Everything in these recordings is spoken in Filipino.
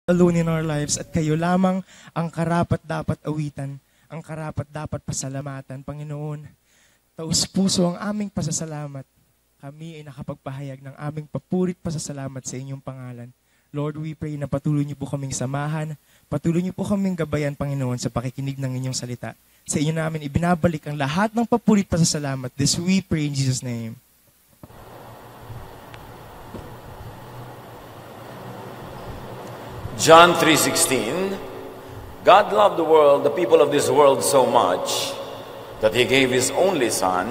alone in our lives at kayo lamang ang karapat-dapat awitan, ang karapat-dapat pasalamatan. Panginoon, taus-puso ang aming pasasalamat. Kami ay nakapagpahayag ng aming papurit pasasalamat sa inyong pangalan. Lord, we pray na patuloy niyo po kaming samahan, patuloy niyo po kaming gabayan, Panginoon, sa pakikinig ng inyong salita. Sa inyo namin ibinabalik ang lahat ng papurit pasasalamat. This we pray in Jesus' name. John 3:16, God loved the world, the people of this world so much that He gave His only Son,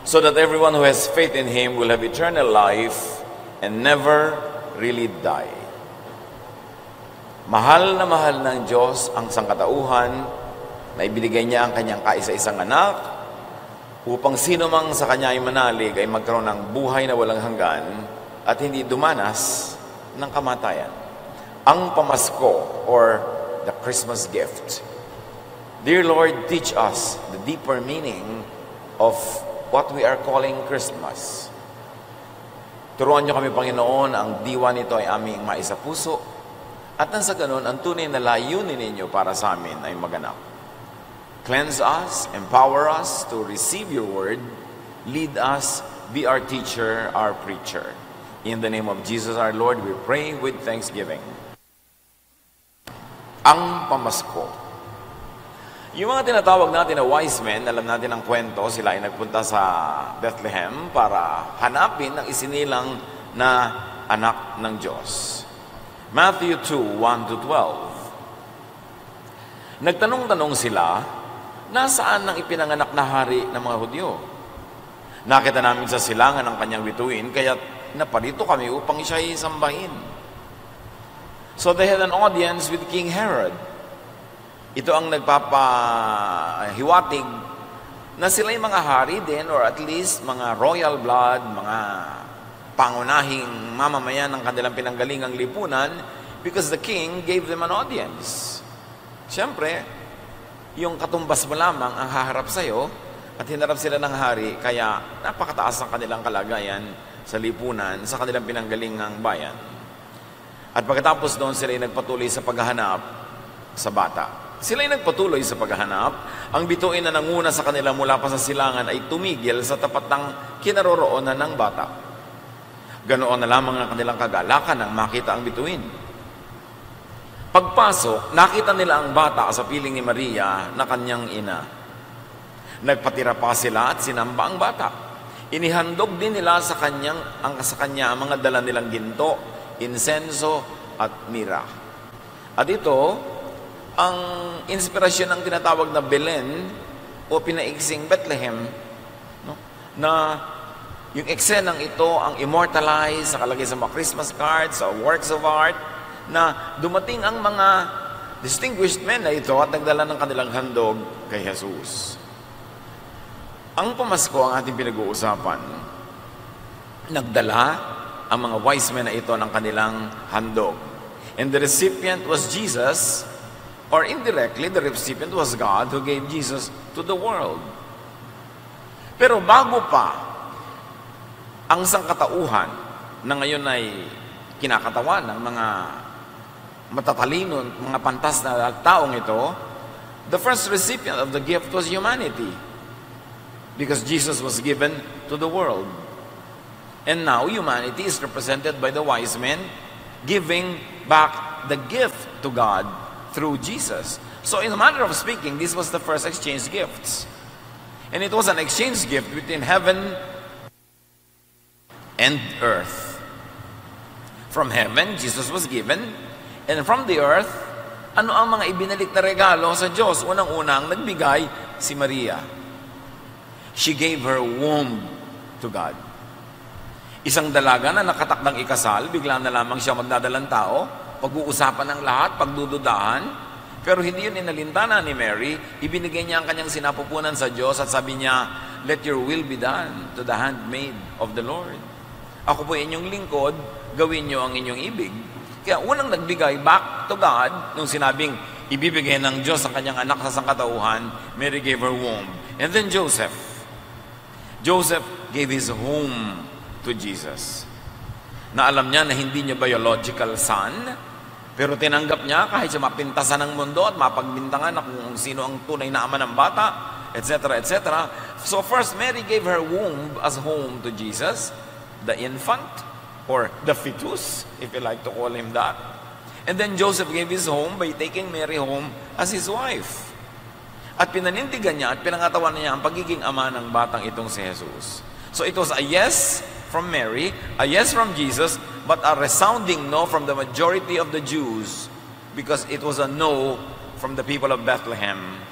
so that everyone who has faith in Him will have eternal life and never really die. Mahal ng Diyos ang sangkatauhan na ibinigay niya ang kanyang kaisa-isang anak upang sino mang sa kanya ay manalig ay magkaroon ng buhay na walang hanggan at hindi dumanas ng kamatayan. Ang pamasko, or the Christmas gift. Dear Lord, teach us the deeper meaning of what we are calling Christmas. Turuan niyo kami, Panginoon, ang diwa nito ay aming maisapuso, at nang sa ganun, ang tunay na layunin ninyo para sa amin ay maganap. Cleanse us, empower us to receive your word, lead us, be our teacher, our preacher. In the name of Jesus our Lord, we pray with thanksgiving. Ang pamasko. Yung mga tinatawag natin na wise men, alam natin ang kwento, sila ay nagpunta sa Bethlehem para hanapin ang isinilang na anak ng Diyos. Matthew 2:1-12. Nagtanong-tanong sila, nasaan ang ipinanganak na hari ng mga Hudyo? Nakita namin sa silangan ang kanyang bituin, kaya naparito kami upang siya ay sambahin. So they had an audience with King Herod. Ito ang nagpapahiwatig na sila yung mga hari din, or at least mga royal blood, mga pangunahing mamamayan ng kanilang pinanggalingang lipunan, because the king gave them an audience. Siyempre, yung katumbas mo lamang ang haharap sa'yo at hinarap sila ng hari, kaya napakataas ang kanilang kalagayan sa lipunan, sa kanilang pinanggalingang bayan. At pagkatapos doon, sila ay nagpatuloy sa paghahanap sa bata. Sila ay nagpatuloy sa paghahanap. Ang bituin na nanguna sa kanila mula pa sa silangan ay tumigil sa tapat ng kinaroroonan ng bata. Ganoon na lamang ang kanilang kagalakan nang makita ang bituin. Pagpasok, nakita nila ang bata sa piling ni Maria na kanyang ina. Nagpatira pa sila at sinamba ang bata. Inihandog din nila sa kanya ang mga dala nilang ginto, insenso at mira. At ito, ang inspirasyon ng tinatawag na Belen o pinaigsing Bethlehem, no? Na yung eksenang ito ang immortalize, nakalagay sa mga Christmas cards, sa works of art, na dumating ang mga distinguished men na ito at nagdala ng kanilang handog kay Jesus. Ang pamasko ang ating pinag-uusapan. Nagdala ang mga wise men na ito ng kanilang handog. And the recipient was Jesus, or indirectly, the recipient was God who gave Jesus to the world. Pero bago pa ang sangkatauhan na ngayon ay kinakatawan ng mga matatalino, mga pantas na taong ito, the first recipient of the gift was humanity, because Jesus was given to the world. And now humanity is represented by the wise men giving back the gift to God through Jesus. So in a manner of speaking, this was the first exchange gifts. And it was an exchange gift between heaven and earth. From heaven, Jesus was given. And from the earth, ano ang mga ibinalik na regalo sa Diyos? Unang-unang nagbigay si Maria. She gave her womb to God. Isang dalaga na nakatakdang ikasal, bigla na lamang siya magdadalang tao, pag-uusapan ng lahat, pagdududahan, pero hindi yun inalintana ni Mary, ibinigay niya ang kanyang sinapupunan sa Diyos at sabi niya, let your will be done to the handmaid of the Lord. Ako po inyong lingkod, gawin niyo ang inyong ibig. Kaya unang nagbigay back to God, nung sinabing, ibibigay ng Diyos ang kanyang anak sa sangkatauhan, Mary gave her womb. And then Joseph gave his home to Jesus. Na alam niya na hindi niya biological son, Pero tinanggap niya kahit siya mapintasan ng mundo at mapagbintangan na kung sino ang tunay na ama ng bata, etc., etc. So first, Mary gave her womb as home to Jesus, the infant, or the fetus, if you like to call him that. And then Joseph gave his home by taking Mary home as his wife. At pinanindigan niya at pinangatawan niya ang pagiging ama ng batang itong si Jesus. So it was a yes from Mary, a yes from Jesus, but a resounding no from the majority of the Jews, because it was a no from the people of Bethlehem.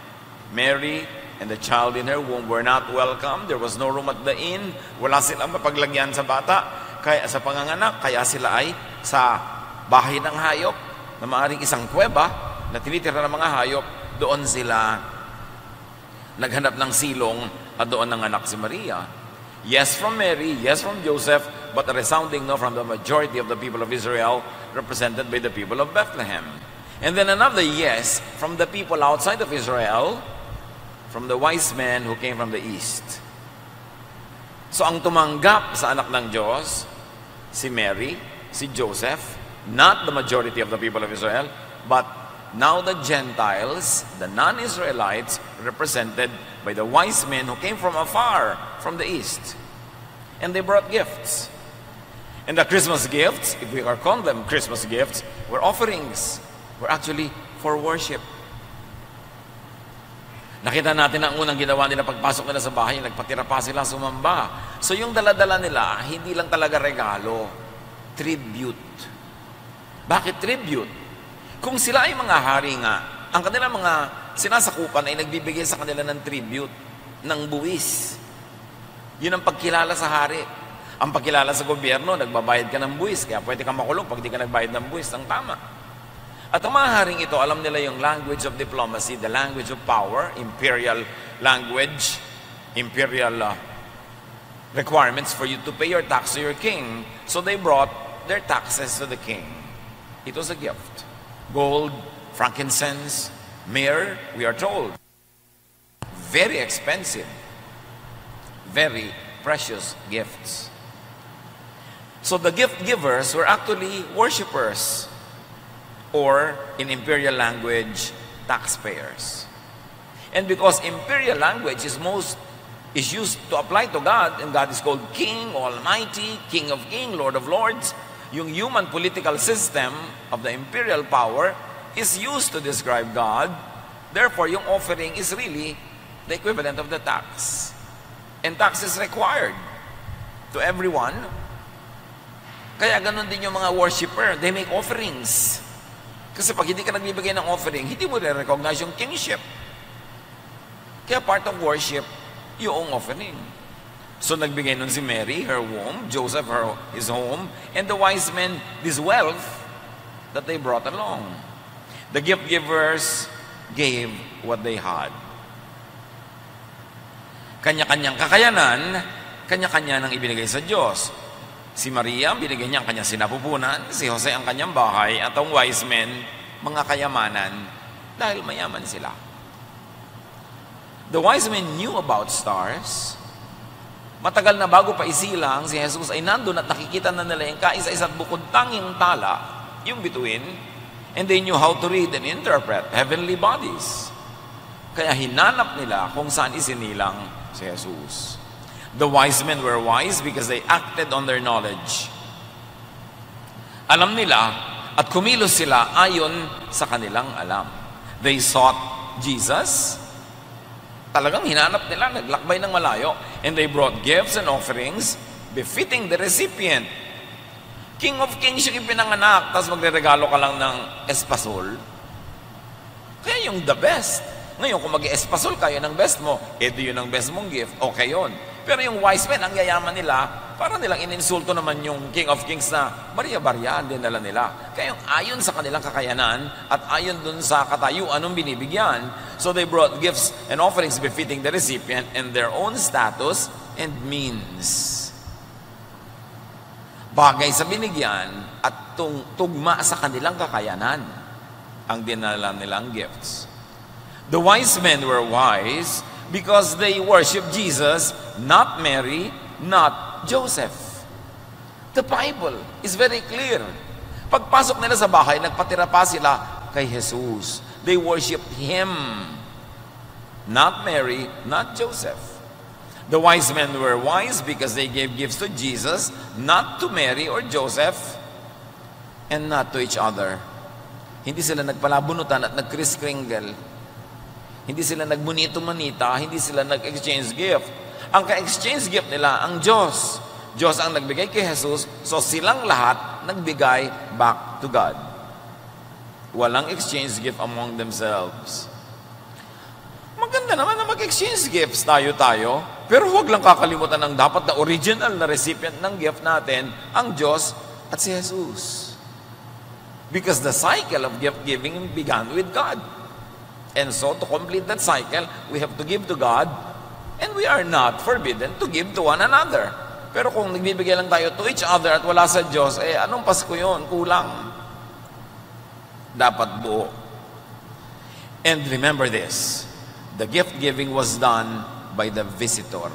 Mary and the child in her womb were not welcome. There was no room at the inn. Wala silang mapaglagyan sa bata, kaya sa panganganak, kaya sila ay sa bahay ng hayop, na maaaring isang kuweba na tinitira ng mga hayop. Doon sila naghanap ng silong at doon nanganak si Maria. Yes from Mary, yes from Joseph, but a resounding no from the majority of the people of Israel, represented by the people of Bethlehem. And then another yes from the people outside of Israel, from the wise men who came from the east. So ang tumanggap sa anak ng Diyos, si Mary, si Joseph, not the majority of the people of Israel, but now the Gentiles, the non-Israelites, represented by the wise men who came from afar, from the east. And they brought gifts. And the Christmas gifts, if we are calling them Christmas gifts, were offerings. Were actually for worship. Nakita natin ang unang ginawa nila pagpasok nila sa bahay, nagpatira pa sila, sumamba. So yung dala-dala nila, hindi lang talaga regalo, tribute. Bakit tribute? Kung sila ay mga hari nga, ang kanilang mga sinasakupan ay nagbibigay sa kanila ng tribute, ng buwis. Yun ang pagkilala sa hari. Ang pagkilala sa gobyerno, nagbabayad ka ng buwis, kaya pwede kang makulong pag di ka nagbayad ng buwis, ang tama. At ang mga haring ito, alam nila yung language of diplomacy, the language of power, imperial language, imperial requirements for you to pay your tax to your king. So they brought their taxes to the king. It was a gift. Gold, frankincense, myrrh, we are told. Very expensive. Very precious gifts. So the gift givers were actually worshipers, or in imperial language, taxpayers. And because imperial language is used to apply to God, and God is called King, Almighty, King of Kings, Lord of Lords, yung human political system of the imperial power is used to describe God. Therefore, yung offering is really the equivalent of the tax. And tax is required to everyone. Kaya ganun din yung mga worshiper. They make offerings. Kasi pag hindi ka nagbibigay ng offering, hindi mo re-recognize yung kingship. Kaya part of worship, yung offering. So nagbigay nun si Mary, her womb, Joseph, his home, and the wise men, this wealth that they brought along. The gift givers gave what they had. Kanya-kanyang kakayanan, kanya-kanya nang ibinigay sa Diyos. Si Maria, binigay niya ang kanyang sinapupunan, si Jose ang kanyang bahay, at ang wise men, mga kayamanan, dahil mayaman sila. The wise men knew about stars. Matagal na bago pa isilang, si Jesus ay nandun at nakikita na nila yung kaisa-isa't bukod tanging tala, yung bituin, and they knew how to read and interpret heavenly bodies. Kaya hinanap nila kung saan isinilang si Jesus. The wise men were wise because they acted on their knowledge. Alam nila at kumilos sila ayon sa kanilang alam. They sought Jesus. Talagang hinanap nila, naglakbay ng malayo. And they brought gifts and offerings befitting the recipient. King of Kings yung ipinanganak, tapos magre-regalo ka lang ng espasol. Kaya yung the best. Ngayon, kung mag-espasol kayo ng best mo, edi yun ang best mong gift, okay yun. Pero yung wise men, ang yayaman nila, para nilang ininsulto naman yung King of Kings na barya-barya din nila nila. Kaya yung ayon sa kanilang kakayanan at ayon dun sa katayuan ng binibigyan, so they brought gifts and offerings befitting the recipient and their own status and means. Bagay sa binigyan at tugma sa kanilang kakayanan ang dinala nilang gifts. The wise men were wise because they worship Jesus, not Mary, not Joseph. The Bible is very clear. Pagpasok nila sa bahay, nagpatira pa sila kay Jesus. They worshiped Him. Not Mary, not Joseph. The wise men were wise because they gave gifts to Jesus, not to Mary or Joseph, and not to each other. Hindi sila nagpalabunutan at nagkris-kringle. Hindi sila nagmunito-manita, hindi sila nag-exchange gift. Ang ka-exchange gift nila, ang Diyos. Diyos ang nagbigay kay Jesus, so silang lahat nagbigay back to God. Walang exchange gift among themselves. Maganda naman na mag-exchange gifts tayo-tayo, pero huwag lang kakalimutan ng dapat na original na recipient ng gift natin, ang Diyos at si Jesus. Because the cycle of gift giving began with God. And so, to complete that cycle, we have to give to God, and we are not forbidden to give to one another. Pero kung nagbibigay lang tayo to each other at wala sa Diyos, anong Pasko yun? Kulang. Dapat buo. And remember this, the gift giving was done by the visitor.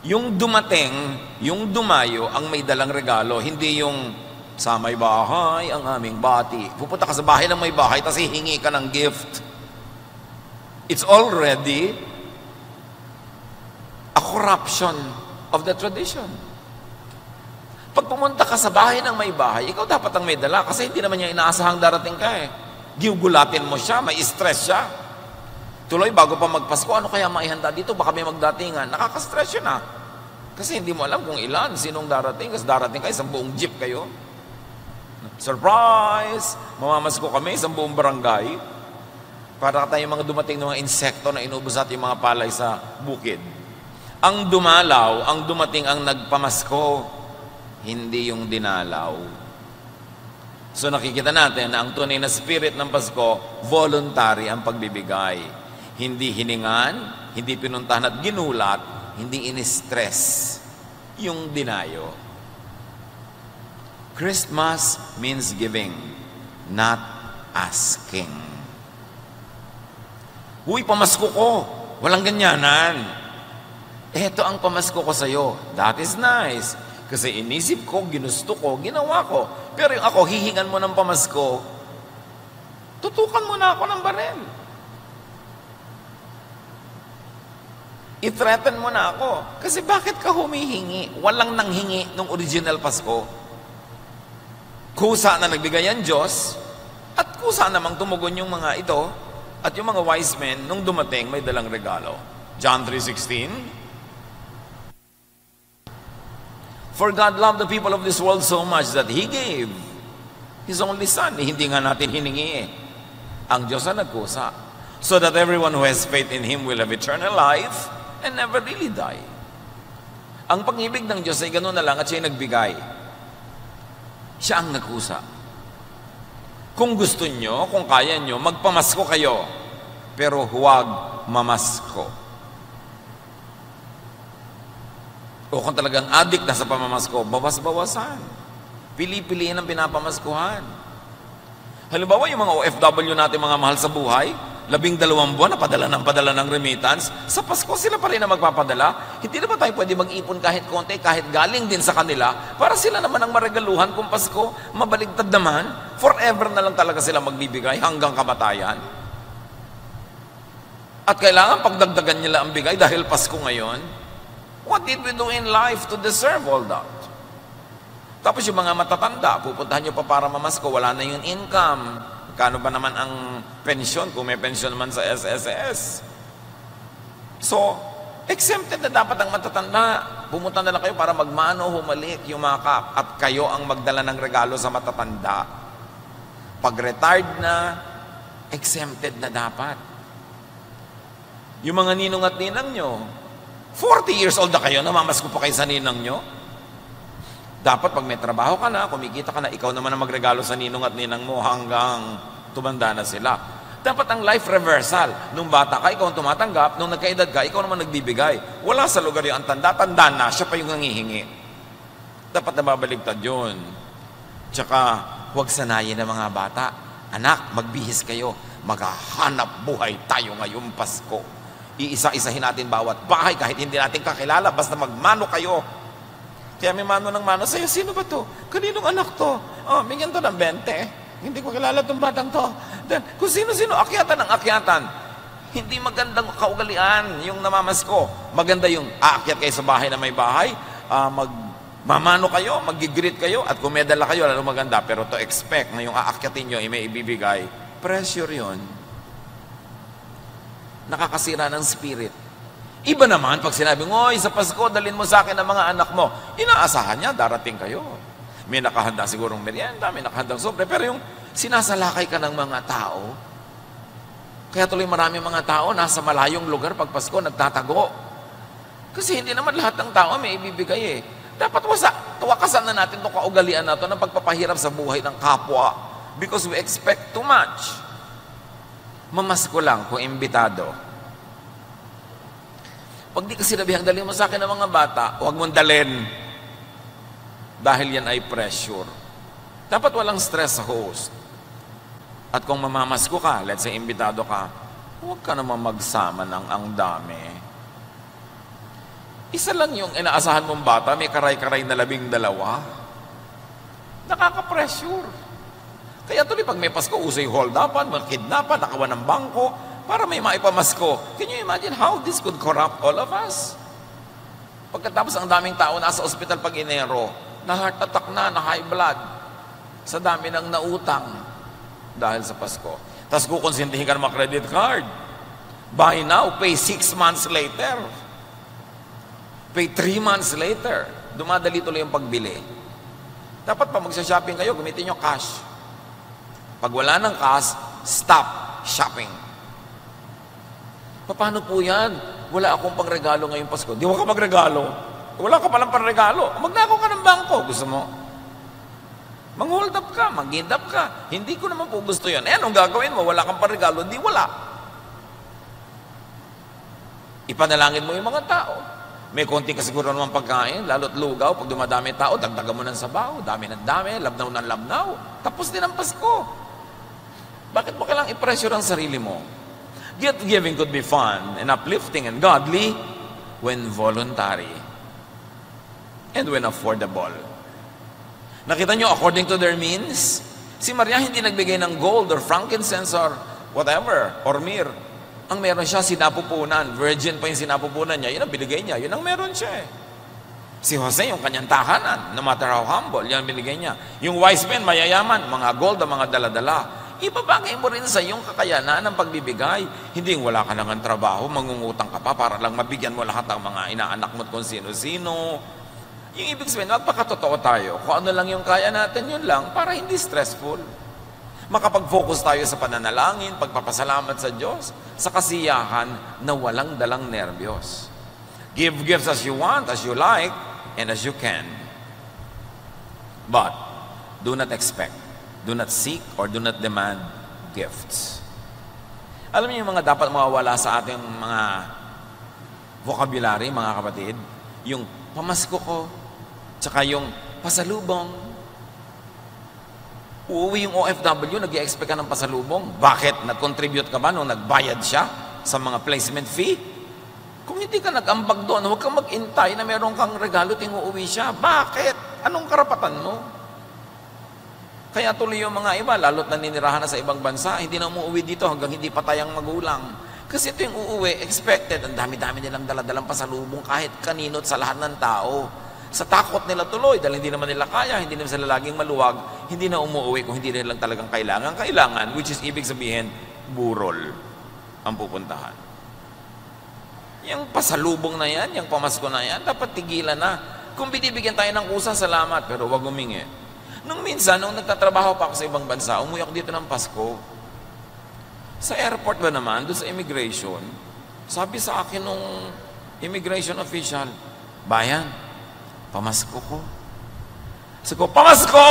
Yung dumating, yung dumayo, ang may dalang regalo, hindi yung sa may bahay ang aming bati. Pupunta ka sa bahay ng may bahay, tapos hihingi ka ng gift. It's already a corruption of the tradition. Pag pumunta ka sa bahay ng may bahay, ikaw dapat ang may dala kasi hindi naman niya inaasahang darating ka eh. Gigulatin mo siya, may stress siya. Tuloy, bago pa magpasko, ano kaya maihanda dito? Baka may magdatingan. Nakaka-stress yun ah. Kasi hindi mo alam kung ilan, sinong darating. Kasi darating kayo, isang buong jeep kayo. Surprise! Mamamasko kami, isang buong barangay. Para tayong mga dumating ng mga insekto na inubos natin yung mga palay sa bukid. Ang dumalaw, ang dumating ang nagpamasko, hindi yung dinalaw. So nakikita natin na ang tunay na spirit ng Pasko, voluntary ang pagbibigay. Hindi hiningan, hindi pinuntahan at ginulat, hindi in-stress yung dinayo. Christmas means giving, not asking. Uy, pamasko ko. Walang ganyanan. Eto ang pamasko ko sa'yo. That is nice. Kasi inisip ko, ginusto ko, ginawa ko. Pero yung ako, hihingan mo ng pamasko, tutukan mo na ako ng barel. I-threaten mo na ako. Kasi bakit ka humihingi? Walang nanghingi nung original Pasko. Kusa na nagbigay ang Diyos, at kusa namang tumugon yung mga ito, at yung mga wise men, nung dumating, may dalang regalo. John 3:16. For God loved the people of this world so much that He gave His only Son. Hindi nga natin hiningi eh. Ang Diyos na nagkusa. So that everyone who has faith in Him will have eternal life and never really die. Ang pag-ibig ng Diyos ay gano'n na lang at siya'y nagbigay. Siya ang nagkusa. Kung gusto nyo, kung kaya nyo, magpamasko kayo. Pero huwag mamasko. O kung talagang addict na sa pamamasko, bawas-bawasan. Pili-piliin ang pinapamaskuhan. Halimbawa, yung mga OFW natin, mga mahal sa buhay, 12 buwan na padala ng remittance, sa Pasko sila pa rin na magpapadala. Hindi na ba tayo pwede mag-ipon kahit konti, kahit galing din sa kanila, para sila naman ang maregaluhan kung Pasko, mabaligtad naman, forever na lang talaga sila magbibigay hanggang kamatayan. At kailangan pagdagdagan nila ang bigay dahil Pasko ngayon. What did we do in life to deserve all that? Tapos yung mga matatanda, pupuntahan nyo pa para mamasko, wala na yung income. Kano ba naman ang pensyon kung may pensyon naman sa SSS? So, exempted na dapat ang matatanda. Pumunta na lang kayo para magmano, humalik, yumakap. At kayo ang magdala ng regalo sa matatanda. Pag retired na, exempted na dapat. Yung mga ninong at ninang nyo, 40 years old na kayo, namamasko pa kayo sa ninang nyo. Dapat pag may trabaho ka na, kumikita ka na, ikaw naman ang magregalo sa ninong at ninang mo hanggang tumanda na sila. Dapat ang life reversal. Nung bata ka, ikaw ang tumatanggap. Nung nagkaedad ka, ikaw naman nagbibigay. Wala sa lugar yung ang tanda na, siya pa yung nangihingi. Dapat nababaligtad yun. Tsaka, huwag sanayin ng mga bata. Anak, magbihis kayo. Maghahanap buhay tayo ngayong Pasko. Iisa-isahin natin bawat bahay kahit hindi natin kakilala, basta magmano kayo. Kaya may mano ng mano sa'yo, sino ba to? Kaninong anak to? Oh, bigyan to ng 20. Hindi ko kilala tong batang to. Then, kung sino-sino, akyatan ng akyatan. Hindi magandang kaugalian yung namamasko. Maganda yung aakyat kayo sa bahay na may bahay, magmamano kayo, mag-greet kayo, at kung may dala kayo, lalo maganda. Pero to expect na yung aakyatin nyo ay may ibibigay, pressure yon. Nakakasira ng spirit. Iba naman, pag sinabing, oy, sa Pasko, dalhin mo sa akin ang mga anak mo. Inaasahan niya, darating kayo. May nakahanda sigurong merienda, may nakahandang sobre. Pero yung sinasalakay ka ng mga tao, kaya tuloy marami mga tao nasa malayong lugar pag Pasko, nagtatago. Kasi hindi naman lahat ng tao may ibibigay eh. Dapat wakasan na natin itong kaugalian na ito ng pagpapahirap sa buhay ng kapwa. Because we expect too much. Mamasko lang kung imbitado. Pag di ka sinabihang dalhin mo sa akin ng mga bata, huwag mong dalhin. Dahil yan ay pressure. Dapat walang stress sa host. At kung mamamasko ka, let's say imbitado ka, huwag ka naman magsama ng ang dami. Isa lang yung inaasahan mong bata, may karay-karay na 12. Nakaka-pressure. Kaya tuloy pag may Pasko, usay hold-upan, kidnapan, nakawan ng bangko, para may maipamasko. Can you imagine how this could corrupt all of us? Pagkatapos ang daming tao nasa ospital pag Enero, na heart attack na high blood, sa dami ng nautang dahil sa Pasko. Tapos kukonsintihin ka ng mga credit card. Buy now, pay 6 months later. Pay 3 months later. Dumadali tuloy yung pagbili. Dapat pa magsha-shopping kayo, gamitin nyo cash. Pag wala ng cash, stop shopping. Paano po yan? Wala akong pangregalo ngayong Pasko. Di mo ka magregalo. Wala ka palang pangregalo. Magnakaw ka ng bangko. Gusto mo? Mang-hold up ka, mag-end up ka. Hindi ko naman po gusto yan. Eh, anong gagawin mo? Wala kang pangregalo. Di wala. Ipanalangin mo yung mga tao. May konting kasiguro naman pagkain, lalo't lugaw. Pag dumadami tao, dagdagan mo ng sabaw. Dami ng dami, labnaw ng labnaw. Tapos din ang Pasko. Bakit mo kailangang i-pressure ang sarili mo? Gift giving could be fun and uplifting and godly when voluntary and when affordable. Nakita nyo, according to their means, si Maria hindi nagbigay ng gold or frankincense or whatever, or myrrh. Ang meron siya, sinapupunan. Virgin pa yung sinapupunan niya. Yun ang binigay niya. Yun ang meron siya eh. Si Jose, yung kanyang tahanan, no matter how humble, yan ang binigay niya. Yung wise men, mayayaman, mga gold, mga dala-dala. Ibabagay mo rin sa iyong kakayanan ng pagbibigay. Hindi yung wala ka nang trabaho, mangungutang ka pa para lang mabigyan mo lahat ng mga inaanak mo at kung sino-sino. Yung ibig sabihin, magpakatotoo tayo. Kung ano lang yung kaya natin, yun lang, para hindi stressful. Makapag-focus tayo sa pananalangin, pagpapasalamat sa Diyos, sa kasiyahan na walang dalang nervyos. Give gifts as you want, as you like, and as you can. But, do not expect, do not seek, or do not demand gifts. Alam niyo yung mga dapat mawawala sa ating mga vocabulary, mga kapatid? Yung pamasko ko, tsaka yung pasalubong. Uuwi yung OFW, nag-i-expect ka ng pasalubong. Bakit? Nag-contribute ka ba nung nagbayad siya sa mga placement fee? Kung hindi ka nag-ambag doon, huwag kang mag-intay na meron kang regalo ting uuwi siya. Bakit? Anong karapatan mo? Kaya tuloy yung mga iba, lalo't naninirahan na sa ibang bansa, hindi na umuwi dito hanggang hindi patay ang magulang. Kasi ito yung uuwi, expected. Ang dami-dami nilang daladalang pasalubong kahit kanino't sa lahat ng tao. Sa takot nila tuloy, dahil hindi naman nila kaya, hindi naman sila laging maluwag, hindi na umuwi kung hindi nilang talagang kailangan, which is ibig sabihin, burol ang pupuntahan. Yung pasalubong na yan, yung pamasko na yan, dapat tigilan na. Kung binibigyan tayo ng kusa, salamat, pero wag humingi. Nung minsan, nung nagtatrabaho pa ako sa ibang bansa, umuwi ako dito ng Pasko. Sa airport ba naman, doon sa immigration, sabi sa akin nung immigration official, bayan, pamasko ko. Sabi ko, pamasko!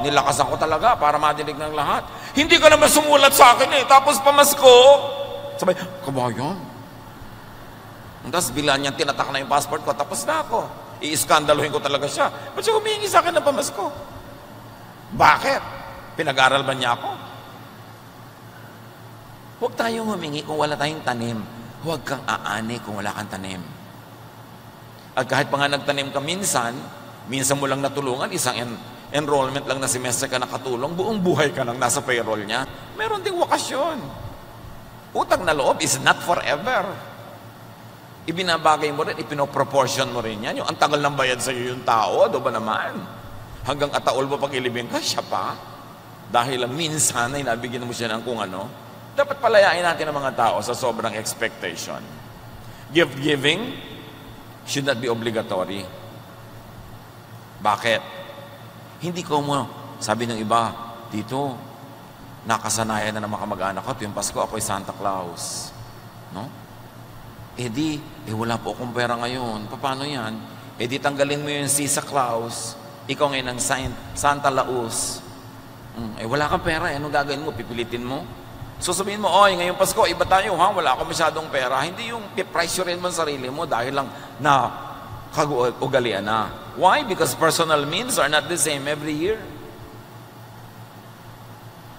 Nilakas ako talaga para madinig ng lahat. Hindi ka naman sumulat sa akin eh, tapos pamasko. Sabi, kabayan. Tapos bila niyang tinatak na yung passport ko, tapos na ako. I-iskandaluhin ko talaga siya. Ba't siya humihingi sa akin ng pamasko? Bakit? Pinag-aral ba niya ako? Huwag tayong humingi kung wala tayong tanim. Huwag kang aani kung wala kang tanim. At kahit pa nga nagtanim ka minsan, Minsan mo lang natulungan, isang enrollment lang na semester ka nakatulong, buong buhay ka nang nasa payroll niya. Meron ding wakasyon. Utang na loob is not forever. Ibinabagay mo rin, ipinoproportion mo rin yan. Yung ang tagal ng bayad sa iyo yung tao, do ba naman? Hanggang ataol mo pag ilibing ka, siya pa. Dahil lang minsan ay nabigyan mo siya ng kung ano. Dapat palayain natin ang mga tao sa sobrang expectation. Gift-giving should not be obligatory. Bakit? Hindi ko mo, sabi ng iba, dito, nakasanayan na ng mga kamag-anak ko, tuwing Pasko, ako'y Santa Claus. No? Wala po akong pera ngayon. Paano yan? Tanggalin mo yung si sa Claus, ikaw ngayon ang Santa Laus. Wala kang pera, anong gagawin mo? Pipilitin mo? So sabihin mo, ngayong Pasko, iba tayo, wala akong masyadong pera. Hindi yung pipressurein mo ang sarili mo dahil lang na ugalian na. Why? Because personal means are not the same every year.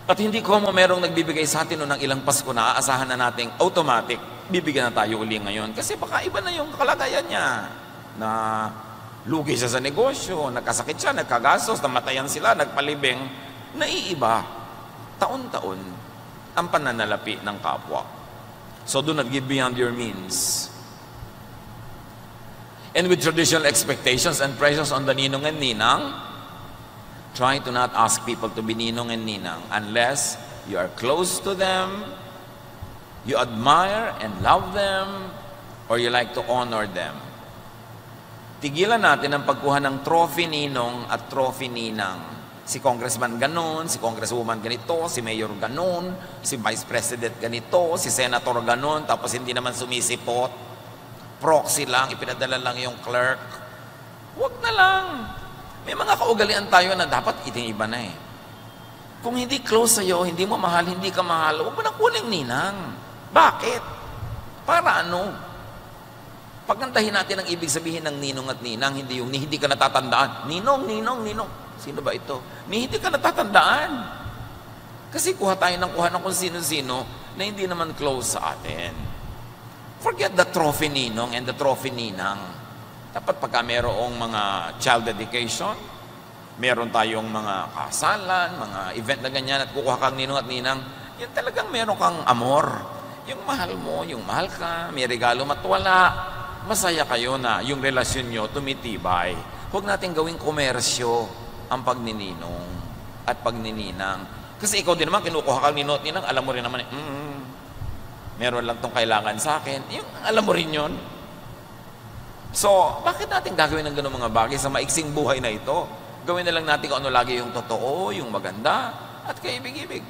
At hindi ko mo merong nagbibigay sa atin ng ilang Pasko na aasahan na nating automatic, bibigyan na tayo uli ngayon. Kasi baka iba na yung kalagayan niya. Na lugi siya sa negosyo, nagkasakit siya, nagkagastos, namatayan sila, nagpalibing. Naiiba, taon-taon, ang pananalapi ng kapwa. So do not give beyond your means. And with traditional expectations and pressures on the ninong and ninang, try to not ask people to be ninong and ninang unless you are close to them, you admire and love them, or you like to honor them. Tigilan natin ang pagkuha ng trophy ninong at trophy ninang. Si congressman ganon, si congresswoman ganito, si mayor ganon, si vice president ganito, si senator ganon, tapos hindi naman sumisipot. Proxy lang, ipinadala lang yung clerk. Huwag na lang. May mga kaugalian tayo na dapat iba na eh. Kung hindi close sa'yo, hindi mo mahal, hindi ka mahal, huwag mo na kuning ninang. Bakit? Para ano? Pagnantahin natin ang ibig sabihin ng ninong at ninang, hindi yung hindi ka natatandaan. Ninong, ninong, ninong. Sino ba ito? Hindi ka natatandaan. Kasi kuha tayo ng kung sino-sino na hindi naman close sa atin. Forget the trophy ninong and the trophy ninang. Dapat pagka mayroong mga child dedication, meron tayong mga kasalan, mga event na ganyan at kukuha kang ninong at ninang, yun talagang meron kang amor. Yung mahal mo, yung mahal ka, may regalo matwala, masaya kayo na yung relasyon nyo tumitibay. Huwag natin gawing komersyo ang pagnininong at pagnininang. Kasi ikaw din naman, kinukuha kang ninong at ninang, alam mo rin naman, meron lang tong kailangan sa akin. Yung, alam mo rin yun. So, bakit natin gagawin ng ganun mga bagay sa maiksing buhay na ito? Gawin na lang natin kung ano lagi yung totoo, yung maganda, at kaibig-ibig.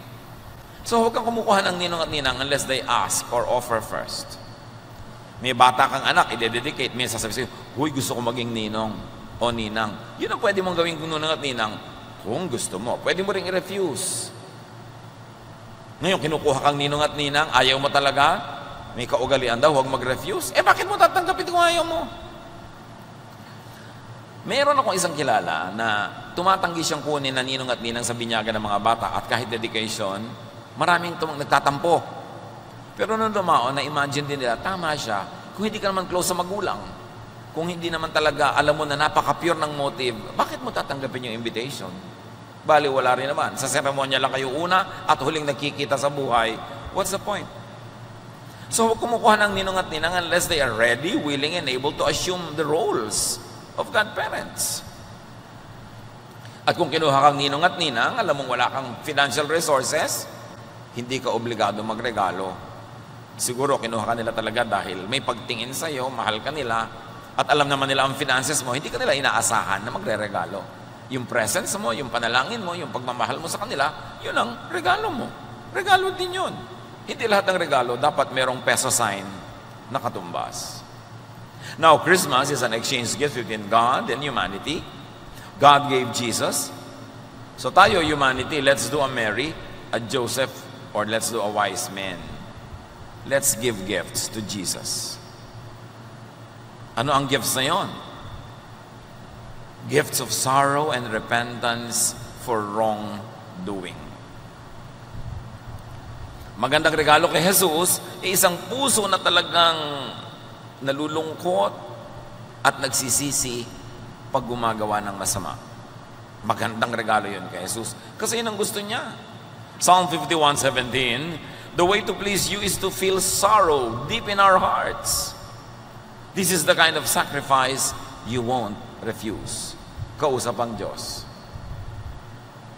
So, huwag kang kumukuha ng ninong at ninang unless they ask or offer first. May bata kang anak, i-dedicate, may sasabi sa'yo, huy, gusto ko maging ninong o ninang. Yun ang pwede mong gawin kung ninong at ninang kung gusto mo. Pwede mo rin i-refuse. Ngayon, kinukuha kang ninong at ninang, ayaw mo talaga, may kaugalian daw, huwag mag-refuse. Bakit mo tatanggapin kung ayaw mo? Meron akong isang kilala na tumatanggi siyang kunin na ninong at ninang sa binyagan ng mga bata at kahit dedication, maraming nagtatampo. Pero nung dumaon, na-imagine din nila, tama siya, kung hindi ka naman close sa magulang, kung hindi naman talaga alam mo na napaka-pure ng motive, bakit mo tatanggapin yung invitation? Bali, wala rin naman. Sa seremonya lang kayo una at huling nagkikita sa buhay. What's the point? So, huwag kumukuha ng ninong at ninang unless they are ready, willing, and able to assume the roles of godparents. At kung kinuha kang ninong at ninang, alam mong wala kang financial resources, hindi ka obligado magregalo. Siguro, kinuha ka nila talaga dahil may pagtingin sa'yo, mahal ka nila, at alam naman nila ang finances mo, hindi ka nila inaasahan na magre-regalo. Yung presence mo, yung panalangin mo, yung pagmamahal mo sa kanila, yun ang regalo mo. Regalo din yun. Hindi lahat ng regalo dapat merong peso sign na katumbas. Now, Christmas is an exchange gift between God and humanity. God gave Jesus. So tayo, humanity, let's do a Mary, a Joseph, or let's do a wise man. Let's give gifts to Jesus. Ano ang gifts na yon? Gifts of sorrow and repentance for wrongdoing. Magandang regalo kay Jesus, isang puso na talagang nalulungkot at nagsisisi pag gumagawa ng masama. Magandang regalo yun kay Jesus. Kasi yun ang gusto niya. Psalm 51:17, the way to please you is to feel sorrow deep in our hearts. This is the kind of sacrifice you won't refuse. Kausap ang Diyos.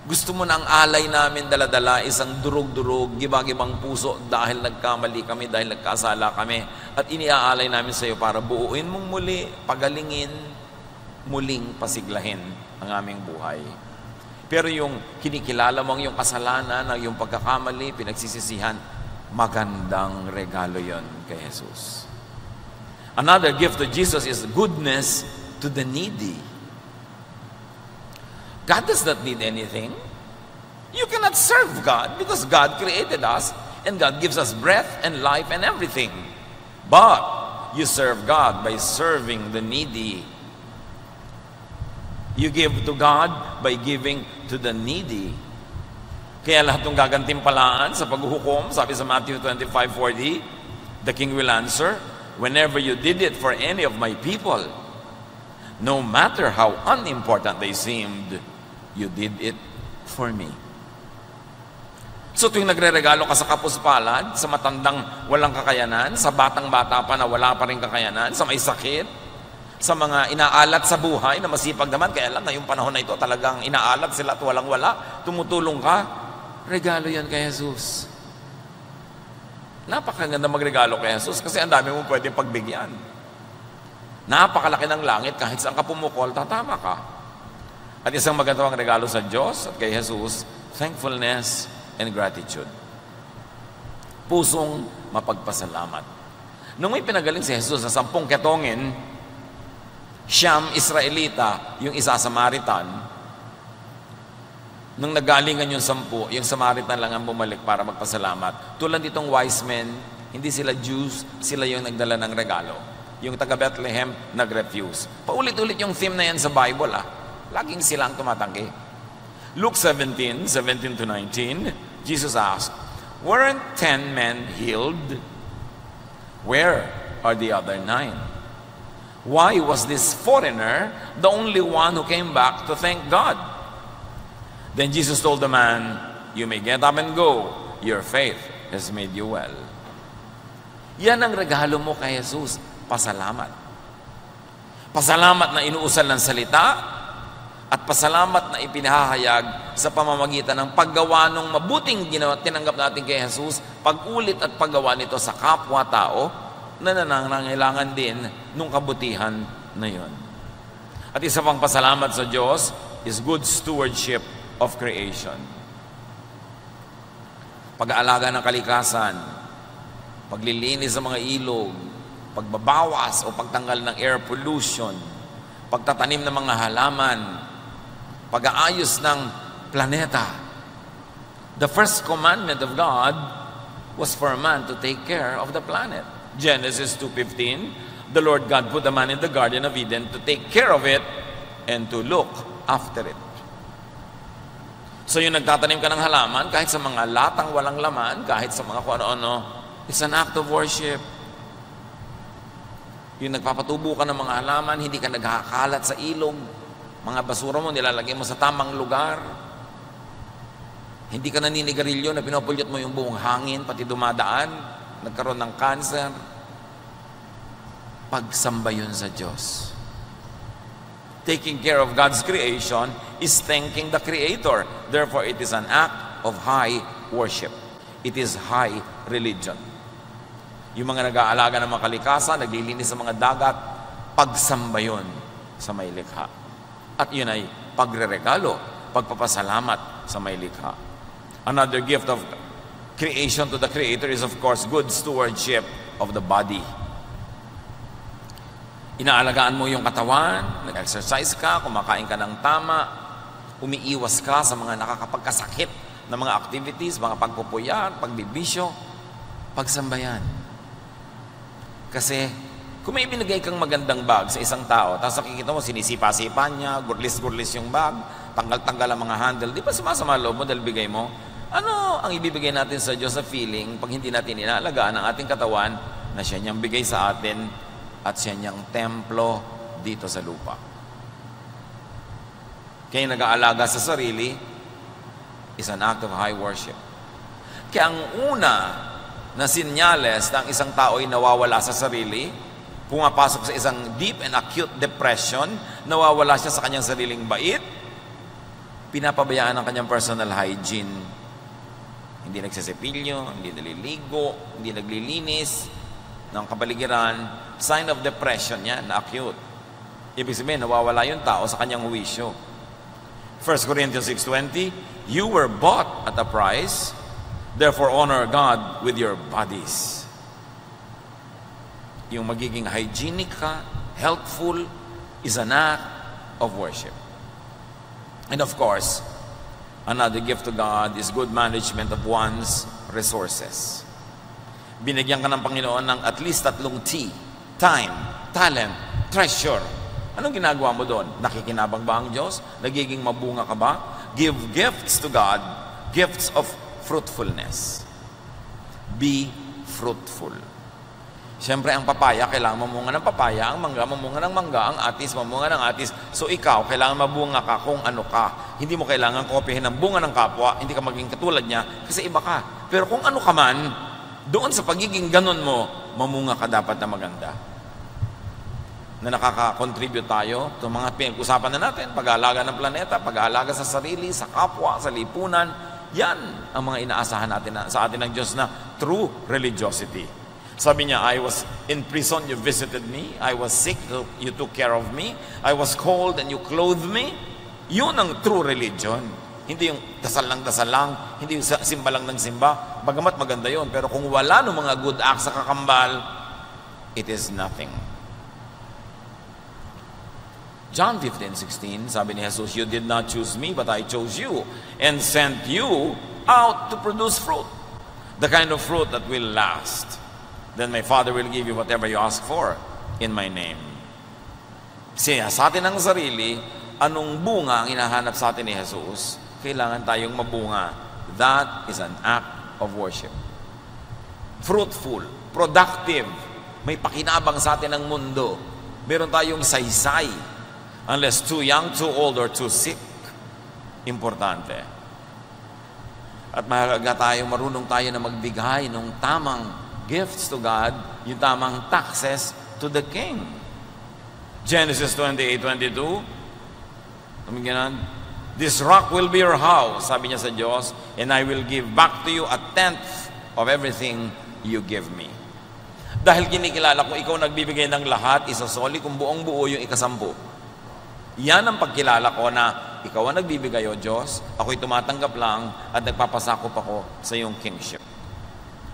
Gusto mo na ang alay namin dala-dala, isang durog-durog, gibag-ibang puso dahil nagkamali kami, dahil nagkasala kami. At iniaalay namin sa iyo para buuin mong muli, pagalingin, muling pasiglahin ang aming buhay. Pero yung kinikilala mo ang iyong kasalanan, ang iyong pagkakamali, pinagsisisihan, magandang regalo yon kay Jesus. Another gift to Jesus is goodness to the needy. God does not need anything. You cannot serve God because God created us and God gives us breath and life and everything. But you serve God by serving the needy. You give to God by giving to the needy. Kaya lahat ng gagantimpalaan sa paghuhukom, sabi sa Matthew 25:40, the king will answer, whenever you did it for any of my people, no matter how unimportant they seemed, you did it for me. So tuwing nagre-regalo ka sa kapuspalad, sa matandang walang kakayanan, sa batang-bata pa na wala pa rin kakayanan, sa may sakit, sa mga inaalat sa buhay na masipag naman, kaya lang ngayong panahon na ito talagang inaalat sila at walang-wala, tumutulong ka, regalo yan kay Jesus. Napakaganda magregalo kay Jesus kasi ang dami mong pwedeng pagbigyan. Napakalaki ng langit, kahit saan ka pumukol, tatama ka. At isang magandang regalo sa Diyos at kay Jesus, thankfulness and gratitude. Pusong mapagpasalamat. Nung may pinagaling si Jesus sa 10 ketongin, Siyam Israelita, yung isa Samaritan, nung nagalingan yung 10, yung Samaritan lang ang bumalik para magpasalamat. Tulad itong wise men, hindi sila Jews, sila yung nagdala ng regalo. Yung taga Bethlehem, nag-refuse. Paulit-ulit yung theme na yan sa Bible, Laging sila ang tumatanggi. Luke 17:17-19, Jesus asked, weren't 10 men healed? Where are the other 9? Why was this foreigner the only one who came back to thank God? Then Jesus told the man, you may get up and go. Your faith has made you well. Yan ang regalo mo kay Jesus, pasalamat. Pasalamat na inuusal ng salita, at pasalamat na ipinahayag sa pamamagitan ng paggawa ng mabuting tinanggap natin kay Jesus, pag-ulit at paggawa nito sa kapwa-tao na nangangailangan din ng kabutihan na yon. At isa pang pasalamat sa Diyos is good stewardship of creation. Pag-aalaga ng kalikasan, paglilinis sa mga ilog, pagbabawas o pagtanggal ng air pollution, pagtatanim ng mga halaman, pag-aayos ng planeta. The first commandment of God was for man to take care of the planet. Genesis 2:15, the Lord God put the man in the Garden of Eden to take care of it and to look after it. So yung nagtatanim ka ng halaman, kahit sa mga latang walang laman, kahit sa mga kung ano-ano, it's an act of worship. Yung nagpapatubo ka ng mga halaman, hindi ka naghakalat sa ilog, mga basura mo, nilalagay mo sa tamang lugar. Hindi ka naninigarilyo na pinapulyot mo yung buong hangin, pati dumadaan, nagkaroon ng cancer. Pagsamba yun sa Diyos. Taking care of God's creation is thanking the Creator. Therefore, it is an act of high worship. It is high religion. Yung mga nag-aalaga ng mga kalikasan, naglilinis sa mga dagat, pagsamba yun sa may likha. At yun ay pagre-regalo, pagpapasalamat sa may likha. Another gift of creation to the Creator is of course good stewardship of the body. Inaalagaan mo yung katawan, nag-exercise ka, kumakain ka ng tama, umiiwas ka sa mga nakakapagkasakit na mga activities, mga pagpupuyat, pagbibisyo, pagsambayan. Kasi kung may binigay kang magandang bag sa isang tao, tapos nakikita mo, sinisipa-sipa niya, gurlis-gurlis yung bag, tanggal-tanggal ang mga handle, di ba sumasama loob mo dahil bigay mo? Ano ang ibibigay natin sa Diyos sa feeling pag hindi natin inaalagaan ang ating katawan na siya niyang bigay sa atin at siya niyang templo dito sa lupa? Kaya nag-aalaga sa sarili is an act of high worship. Kaya ang una na sinyales na ang isang tao ay nawawala sa sarili, pumapasok sa isang deep and acute depression, nawawala siya sa kanyang sariling bait, pinapabayaan ang kanyang personal hygiene. Hindi nagsisipilyo, hindi naliligo, hindi naglilinis ng kapaligiran. Sign of depression yan, na acute. Ibig sabihin, nawawala yung tao sa kanyang huwisyo. 1 Corinthians 6:20, you were bought at a price, therefore honor God with your bodies. Yung magiging hygienic ka, healthful, is an act of worship. And of course, another gift to God is good management of one's resources. Binigyan ka ng Panginoon ng at least 3 T: time, talent, treasure. Anong ginagawa mo doon? Nakikinabang ba ang Diyos? Nagiging mabunga ka ba? Give gifts to God, gifts of fruitfulness. Be fruitful. Siyempre, ang papaya, kailangan mamunga ng papaya, ang mangga, mamunga ng mangga, ang atis, mamunga ng atis. So ikaw, kailangan mabunga ka kung ano ka. Hindi mo kailangan kopyahin ng bunga ng kapwa, hindi ka maging katulad niya, kasi iba ka. Pero kung ano ka man, doon sa pagiging ganon mo, mamunga ka dapat na maganda. Na nakaka-contribute tayo sa mga pinag-usapan na natin, pag-aalaga ng planeta, pag-aalaga sa sarili, sa kapwa, sa lipunan. Yan ang mga inaasahan natin sa atin ng Diyos na true religiosity. Sabi niya, I was in prison, you visited me. I was sick, you took care of me. I was cold and you clothed me. Yun ang true religion. Hindi yung dasal lang, hindi yung simba lang ng simba. Bagamat maganda yun, pero kung wala ng mga good acts sa kakambal, it is nothing. John 15:16, sabi ni Jesus, you did not choose me, but I chose you and sent you out to produce fruit, the kind of fruit that will last. Then my Father will give you whatever you ask for in my name. Siya sa atin ang sarili, anong bunga ang hinahanap sa atin ni Jesus? Kailangan tayong mabunga. That is an act of worship. Fruitful, productive, may pakinabang sa atin ang mundo. Meron tayong saysay. Unless too young, too old, or too sick. Importante. At mahalaga tayo, marunong tayo na magbigay ng tamang gifts to God, yung tamang taxes to the King. Genesis 28:22, this rock will be your house, sabi niya sa Diyos, and I will give back to you 1/10 of everything you give me. Dahil kinikilala ko, ikaw nagbibigay ng lahat, isasoli kung buong buo yung 10. Yan ang pagkilala ko na ikaw ang nagbibigay, O Diyos, ako'y tumatanggap lang at nagpapasakop ako sa iyong kingship.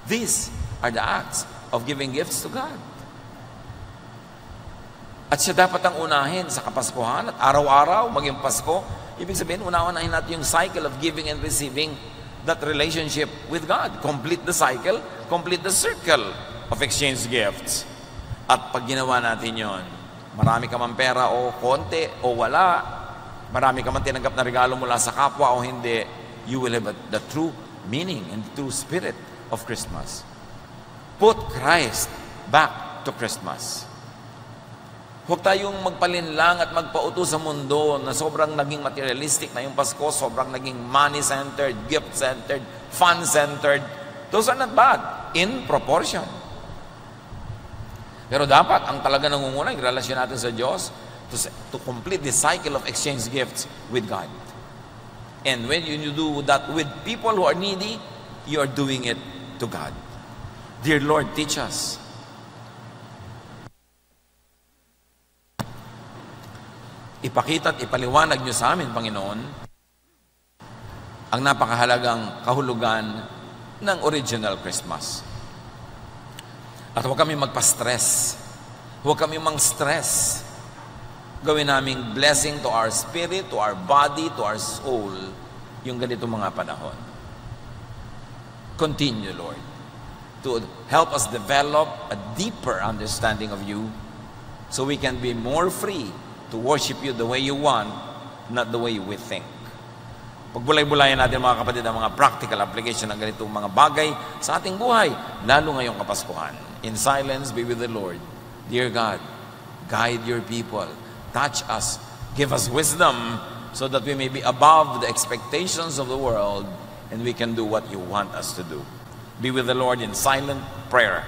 These are the acts of giving gifts to God. At siya dapat ang unahin sa Kapaskuhan at araw-araw maging Pasko. Ibig sabihin, unahin natin yung cycle of giving and receiving, that relationship with God. Complete the cycle, complete the circle of exchange gifts. At pag ginawa natin yon, marami ka man pera o konti o wala, marami ka man tinanggap na regalo mula sa kapwa o hindi, you will have the true meaning and the true spirit of Christmas. Put Christ back to Christmas. Huwag tayong magpalinlang at magpauto sa mundo na sobrang naging materialistic na yung Pasko, sobrang naging money-centered, gift-centered, fun-centered. Those are not bad, in proportion. Pero dapat, ang talaga nangunguna, yung relasyon natin sa Diyos, to complete the cycle of exchange gifts with God. And when you do that with people who are needy, you are doing it to God. Dear Lord, teach us. Ipakita at ipaliwanag niyo sa amin, Panginoon, ang napakahalagang kahulugan ng original Christmas. At huwag kami magpa-stress. Huwag kami mang-stress. Gawin naming blessing to our spirit, to our body, to our soul, yung ganito mga panahon. Continue, Lord, to help us develop a deeper understanding of you so we can be more free to worship you the way you want, not the way we think. Pagbulay-bulayan natin mga kapatid ang mga practical application ng ganitong mga bagay sa ating buhay, lalo ngayong Kapaskuhan. In silence, be with the Lord. Dear God, guide your people. Touch us. Give us wisdom so that we may be above the expectations of the world and we can do what you want us to do. Be with the Lord in silent prayer.